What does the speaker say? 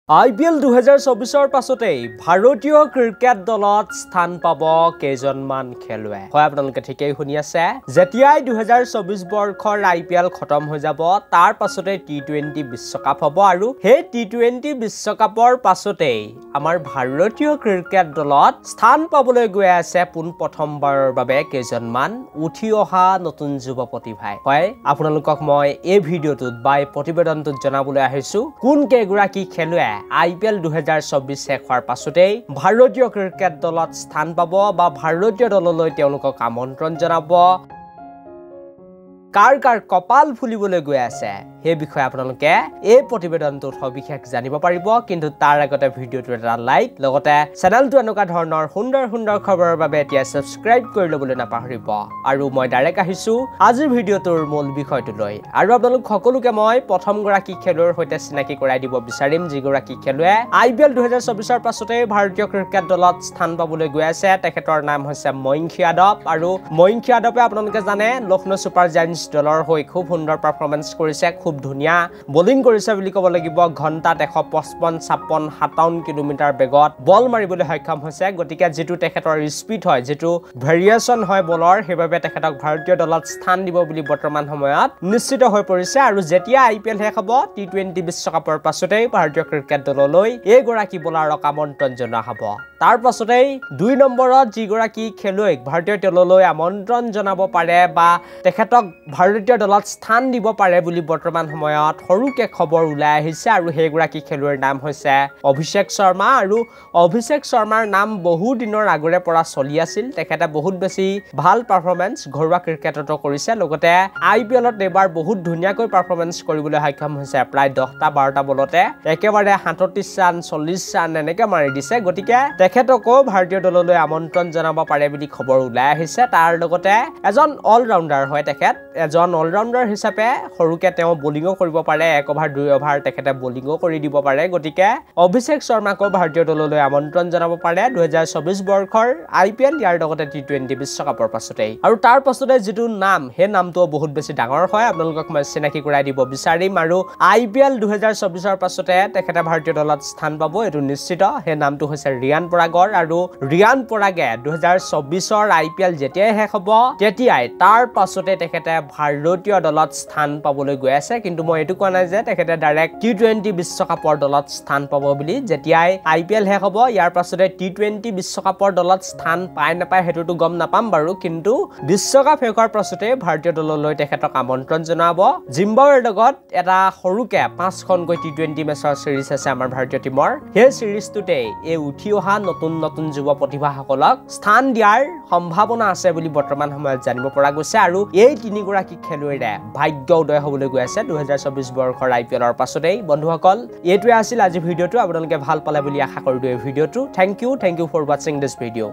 IPL 2024 পাছতে ভাৰতীয় cricket দলত স্থান পাব কেজনমান খেলুৱৈ হয় আপোনালোকে ঠিকই শুনি আছে যেতিয়াই 2024 বৰ্ষৰ IPL খতম হৈ যাব তাৰ পাছতে T20 বিশ্বকাপ হ'ব আৰু সেই T20 বিশ্বকাপৰ পাছতে আমাৰ ভাৰতীয় ক্ৰিকেট দলত স্থান পাবলৈ গৈ আছে পোন প্ৰথমবাৰৰ বাবে কেজনমান উঠি অহা নতুন যুৱ প্ৰতিভাই হয় আপোনালোকক মই এই ভিডিঅ'টোত বা প্ৰতিবেদনটোত জনাবলৈ আহিছো কোন কেগৰাকী খেলুৱৈ IPL 2024 শেষ হোৱাৰ পাছতে ভাৰতীয় ক্ৰিকেট দলত স্থান পাব বা ভাৰতীয় দললৈ তেওঁলোকক আমন্ত্ৰণ জনাব কাৰ কপাল ফুলিবলৈ গৈ আছে এই বিষয়ে আপোনালোকে এই প্ৰতিবেদনটোত সবিশেষ জানিব পাৰিব কিন্তু তাৰ আগতে ভিডিঅ'টো এটা লাইক লগতে চেনেলটো এনেকুৱা ধৰণৰ সুন্দৰ খবৰৰ বাবে এতিয়া সাবস্ক্ৰাইব কৰি ল'বলৈ নাপাহৰিব আৰু মই ডাইৰেক্ট আহিছো আজিৰ ভিডিঅ'টোৰ মূল বিষয়টোলৈ আৰু আপোনালোক সকলোকে মই প্ৰথম গৰাকী খেলুৱৈৰ সৈতে চিনাকি কৰাই দিব বিচাৰিম যিগৰাকী খেলুৱৈ IPL 2024 ৰ পাছতে ভাৰতীয় ক্ৰিকেট দলত স্থান পাবলৈ গৈ আছে তেখেতৰ নাম হৈছে ময়ংক যাদৱ আৰু ময়ংক যাদৱে আপোনালোকে জানে লক্ষ্ণৌ ছুপাৰ জায়ান্টছ দলৰ হৈ খুব সুন্দৰ পাৰফৰমেন্স কৰিছে খুব ধুনিয়া বোলিং কৰিছে বুলি ক'ব লাগিব ঘণ্টাত 155 56 57 কিলোমিটাৰ বেগত বল মাৰিবলৈ সক্ষম হৈছে গতিকে যেটো তেখেতৰ স্পিড হয় যেটো ভেৰিয়েশন হয় বলৰ হেবাবে তেখেতক ভাৰতীয় দলত স্থান দিব বুলি বৰ্তমান সময়ত নিশ্চিত হৈ পৰিছে আৰু যেতিয়া IPL শেষ হ'ব T20 বিশ্বকাপৰ পাছতে ভাৰতীয় ক্ৰিকেট দললৈ এই গৰাকী বলাৰক আমন্ত্ৰণ জনোৱা হ'ব তাৰ পাছতে 2 নম্বৰত যিগৰাকী খেলুৱৈক ভাৰতীয় দললৈ আমন্ত্ৰণ জনাব পাৰে বা তেখেতক ভাৰতীয় দলত স্থান দিব পাৰে বুলি বৰ্তমান সময়ত সৰুকে খবৰ ওলাই আহিছে আৰু হেগৰাকী খেলুৱৈৰ নাম হৈছে অভিষেক শৰ্মা আৰু অভিষেক শৰ্মাৰ নাম বহু দিনৰ আগৰে পৰা চলি আছিল তেখেতে বহুত বেছি ভাল পাৰফৰমেন্স ঘৰুৱা ক্ৰিকেটতো কৰিছে লগতে IPLত এবাৰ বহুত ধুনিয়াকৈ পাৰফৰমেন্স কৰিবলৈ সক্ষম হৈছে প্ৰায় 10টা 12টা বলতে একেবাৰে 37 ৰান 40 ৰান এনেকৈ মাৰি দিছে গতিকে তেখেতকো ভাৰতীয় দললৈ আমন্ত্ৰণ জনাব পাৰে বুলি খবৰ ওলাই আহিছে তাৰ লগতে এজন অলৰাউন্ডাৰ হয় তেখেত এজন অলৰাউন্ডাৰ হিচাপে সৰুকে তেওঁ বোলিংও কৰিব পাৰে 1 অভাৰ 2 অভাৰ তেখেতে বোলিংও কৰি দিব পাৰে গতিকে অভিষেক শৰ্মাকো ভাৰতীয় দললৈ আমন্ত্ৰণ জনাব পাৰে 2024 বৰ্ষৰ IPL ইয়াৰ লগতে T20 বিশ্বকাপৰ পাছতে আৰু তাৰ পাছতে যেটো নাম হে নামটো বহুত বেছি ডাঙৰ হয় আপোনালোকক মই চিনাকি কৰাই দিব বিচাৰিম আৰু IPL 2024 ৰ পাছতে তেখেতে ভাৰতীয় দলত স্থান পাব এটো নিশ্চিত হে নামটো হৈছে ৰিয়ান পৰাগৰ আৰু ৰিয়ান পৰাগে 2024 ৰ IPL যেতিয়াই শেষ হ'ব তেতিয়াই তাৰ পাছতে তেখেতে ভাৰতীয় দলত স্থান পাবলৈ গৈ আছে কিন্তু মই এটো কোৱা নাই যে তেখেতে ডাইৰেক্ট T20 বিশ্বকাপৰ দলত স্থান পাব বুলি যেতিয়াই IPL শেষ হ'ব ইয়াৰ পাছতে T20 বিশ্বকাপৰ দলত স্থান পায় নাপায় হেতুটো গম নাপাম বাৰু কিন্তু বিশ্বকাপ শেষ হোৱাৰ পাছতে ভাৰতীয় দললৈ তেখেতক আমন্ত্ৰণ জনাব জিম্বাবৱেৰ লগত এটা সৰুকে 5খনকৈ T20 মেচৰ সিৰিজ আছে আমাৰ ভাৰতীয় টিমৰ সেই সিৰিজটোতে এই উঠি অহা নতুন যুৱ প্ৰতিভাসকলক স্থান দিয়াৰ সম্ভাৱনা আছে বুলি বৰ্তমান সময়ত জানিব পৰা গৈছে আৰু এই তিনিগৰাকী খেলুৱৈৰে ভাগ্য উদয় হ'বলৈ গৈ আছে 2024 বৰ্ষৰ IPLৰ পাছতে বন্ধুসকল এইটোৱে আছিল আজি ভিডিঅ'টো আপোনালোকে ভাল পালে বুলি আশা কৰিছো এই ভিডিঅ'টো thank you for watching this video'